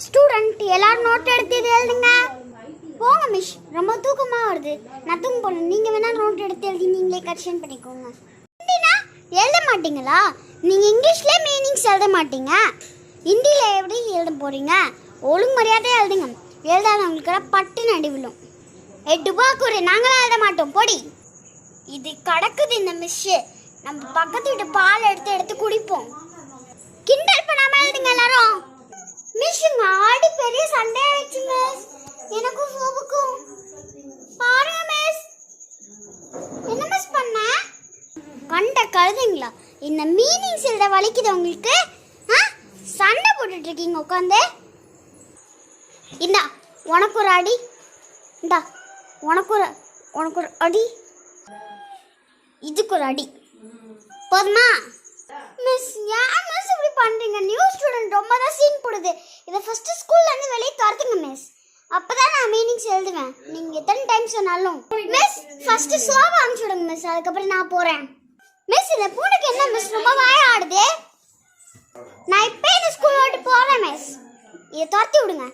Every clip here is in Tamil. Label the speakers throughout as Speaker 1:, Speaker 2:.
Speaker 1: ஸ்டூடெண்ட் எல்லாரும் நோட் எடுத்து எழுதுங்க. போங்க மிஸ், ரொம்ப தூக்கமாக வருது, நான் தூங்க போகணும். நீங்கள் வேணால் நோட் எடுத்து எழுதி நீங்களே கரெக்ஷன் பண்ணிக்கோங்க. ஹிந்தினா எழுத மாட்டீங்களா? நீங்கள் இங்கிலீஷ்லேயே மீனிங்ஸ் எழுத மாட்டீங்க, ஹிந்தியில் எப்படி எழுத போகிறீங்க? ஒழுங்கு மரியாதையாக எழுதுங்க. எழுதாதவங்களுக்கு பட்டுன்னு அடி விழும். 8 ரூபாய்க்கு ஒரு நாங்களாம் எழுத மாட்டோம், பொடி. இது கிடக்குது இந்த மிஸ்ஸு, நம்ம பக்கத்து வீட்டு பால் எடுத்து குடிப்போம். கிண்டல் பண்ணாமல் எழுதுங்க எல்லாரும். மிஸ்ஸுங்க ஆடி பெரிய சண்டை ஆயிடுச்சு மிஸ், எனக்கும் சோபுக்கும். பாருங்க மிஸ், என்ன மிஸ் பண்ண? கண்ட கழுதுங்களா, இந்த மீனிங்ஸ் எழுத வலிக்குது உங்களுக்கு? சண்டை போட்டுட்டு இருக்கீங்க உட்காந்து. இந்தா உனக்கு ஒரு அடி, இந்தா உனக்கு ஒரு அடி, இதுக்கு ஒரு அடி, போதுமா? மிஸ் ஏன் மிஸ் இப்படி பண்றீங்க? நியூ ஸ்டூடெண்ட் ரொம்ப தான் சீன் போடுது. இதை ஃபர்ஸ்ட் ஸ்கூல்ல இருந்து வெளியே துரத்துங்க மிஸ், அப்பதான் நான் மீனிங்ஸ் எழுதுவேன். நீங்க எத்தனை டைம் சொன்னாலும். மிஸ் ஃபர்ஸ்ட் சோபா அனுப்பிச்சு விடுங்க மிஸ், அதுக்கப்புறம் நான் போறேன். மிஸ் இந்த பூனைக்கு என்ன மிஸ் ரொம்ப வாய ஆடுது? நான் இப்போ இந்த ஸ்கூல் விட்டு போறேன் மிஸ், இதை துரத்தி விடுங்க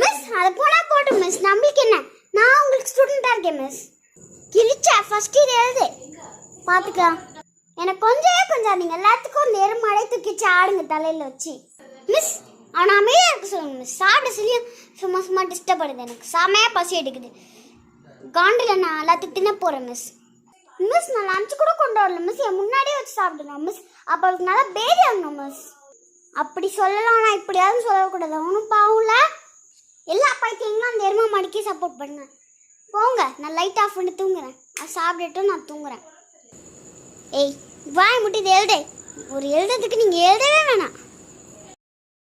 Speaker 1: மிஸ். அதை போனா போட்டும் மிஸ், நம்மளுக்கு என்ன, நான் உங்களுக்கு ஸ்டூடெண்டா இருக்கேன் மிஸ். கிழிச்சா ஃபர்ஸ்ட் இது எழுது, பார்த்துக்கலாம். எனக்கு கொஞ்சம் நீங்கள் எல்லாத்துக்கும் நேரம் மழை தூக்கிச்சு ஆடுங்க தலையில் வச்சு. மிஸ் அவனை அமைதியாக இருக்க சொல்லுங்க மிஸ். சாப்பிட சொல்லியும் சும்மா டிஸ்டர்ப் பண்ணுது, எனக்கு செமையாக பசி எடுக்குது. காண்டில் நான் எல்லாத்துக்கும் தின்ன போகிறேன் மிஸ். மிஸ் நான் லஞ்சு கூட கொண்டு வரல மிஸ், என் முன்னாடியே வச்சு சாப்பிடுங்க மிஸ், அப்போ அவளுக்கு நல்லா பேதி ஆகணும் மிஸ். அப்படி சொல்லலாம், நான் இப்படியாவது சொல்லக்கூடாது. ஒன்றும் பாவம்ல, எல்லா பைத்தியங்களும் அந்த எருமை மாடிக்கே சப்போர்ட் பண்ணுங்க. போங்க, நான் லைட் ஆஃப் பண்ணி தூங்குறேன். அது சாப்பிட்டுட்டு நான் தூங்குறேன். ஏய் வாய் முட்டி எழுதே, ஒரு எழுதுறதுக்கு நீங்கள் எழுதவே